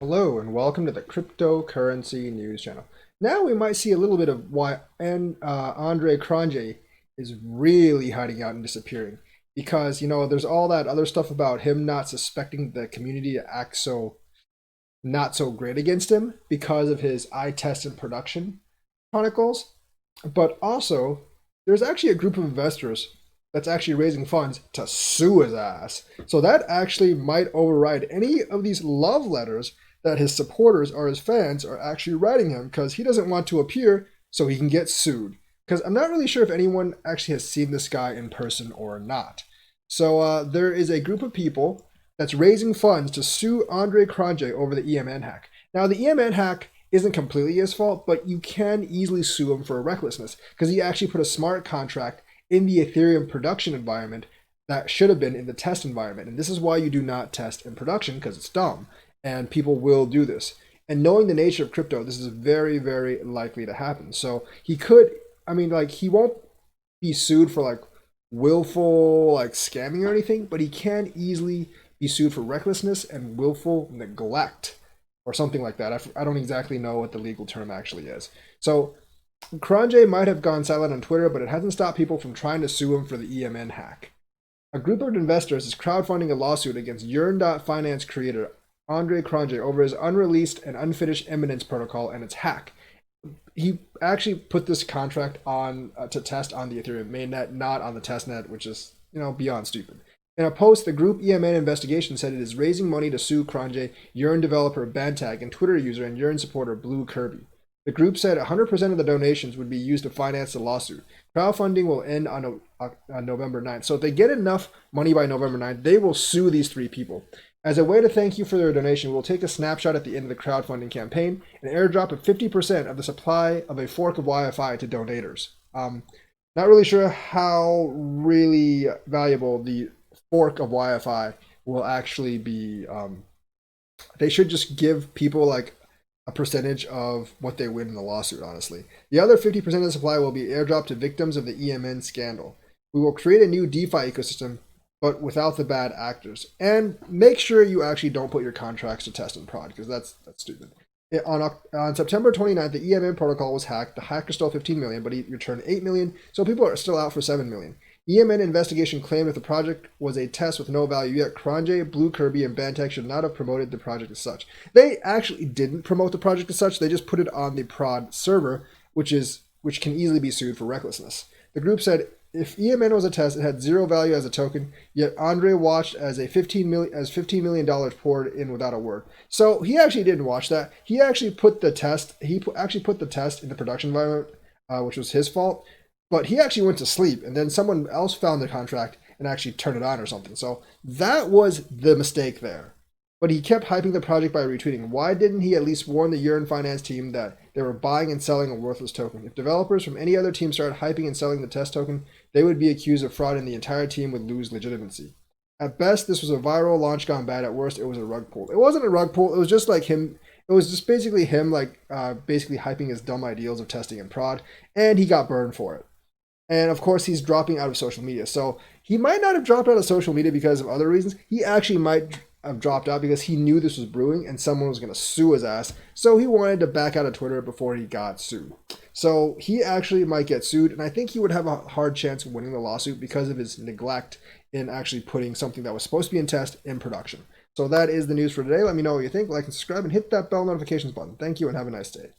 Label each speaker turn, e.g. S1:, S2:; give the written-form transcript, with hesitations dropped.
S1: Hello and welcome to the Cryptocurrency News Channel. Now we might see a little bit of why Andre Cronje is really hiding out and disappearing. Because, there's all that other stuff about him not suspecting the community to act so not so great against him because of his eye test and production chronicles. But also, there's actually a group of investors that's actually raising funds to sue his ass. So that actually might override any of these love letters that his supporters or his fans are actually writing him because he doesn't want to appear so he can get sued. Because I'm not really sure if anyone actually has seen this guy in person or not. So there is a group of people that's raising funds to sue Andre Cronje over the EMN hack. Now, the EMN hack isn't completely his fault, but you can easily sue him for recklessness because he actually put a smart contract in the Ethereum production environment that should have been in the test environment. And this is why you do not test in production because it's dumb and people will do this. And knowing the nature of crypto, this is very, very likely to happen. So he could, he won't be sued for willful scamming or anything, but he can easily be sued for recklessness and willful neglect or something like that. I don't exactly know what the legal term actually is. So Cronje might have gone silent on Twitter, but it hasn't stopped people from trying to sue him for the EMN hack. A group of investors is crowdfunding a lawsuit against Yearn.finance creator Andre Cronje over his unreleased and unfinished eminence protocol and its hack. He actually put this contract on to test on the Ethereum mainnet, not on the testnet, which is beyond stupid. In a post, the group EMN Investigation said it is raising money to sue Cronje, Yearn developer Bantag, and Twitter user and Yearn supporter Blue Kirby. The group said 100% of the donations would be used to finance the lawsuit. Crowdfunding will end on November 9th. So if they get enough money by November 9th, they will sue these three people. As a way to thank you for their donation, we'll take a snapshot at the end of the crowdfunding campaign and airdrop of 50% of the supply of a fork of YFI to donators. Not really sure how really valuable the fork of YFI will actually be. They should just give people a percentage of what they win in the lawsuit, honestly. The other 50% of the supply will be airdropped to victims of the EMN scandal. We will create a new DeFi ecosystem, but without the bad actors. And make sure you actually don't put your contracts to test and prod, because that's stupid. On September 29th, the EMN protocol was hacked. The hacker stole 15 million, but he returned 8 million, so people are still out for 7 million. EMN investigation claimed that the project was a test with no value, yet Cronje, Blue Kirby, and Bantech should not have promoted the project as such. They actually didn't promote the project as such, they just put it on the prod server, which can easily be sued for recklessness. The group said if EMN was a test, it had zero value as a token, yet Andre watched as $15 million poured in without a word. So he actually didn't watch that. He actually put the test, actually put the test in the production environment, which was his fault. But he actually went to sleep, and then someone else found the contract and actually turned it on or something. So that was the mistake there. But he kept hyping the project by retweeting. Why didn't he at least warn the Yearn finance team that they were buying and selling a worthless token? If developers from any other team started hyping and selling the test token, they would be accused of fraud and the entire team would lose legitimacy. At best, this was a viral launch gone bad. At worst, it was a rug pull. It wasn't a rug pull. It was just like him. It was just basically him basically hyping his dumb ideals of testing and prod, and he got burned for it. And of course, he's dropping out of social media. So he might not have dropped out of social media because of other reasons. He actually might have dropped out because he knew this was brewing and someone was going to sue his ass. So he wanted to back out of Twitter before he got sued. So he actually might get sued. And I think he would have a hard chance of winning the lawsuit because of his neglect in actually putting something that was supposed to be in test in production. So that is the news for today. Let me know what you think. Like and subscribe and hit that bell notifications button. Thank you and have a nice day.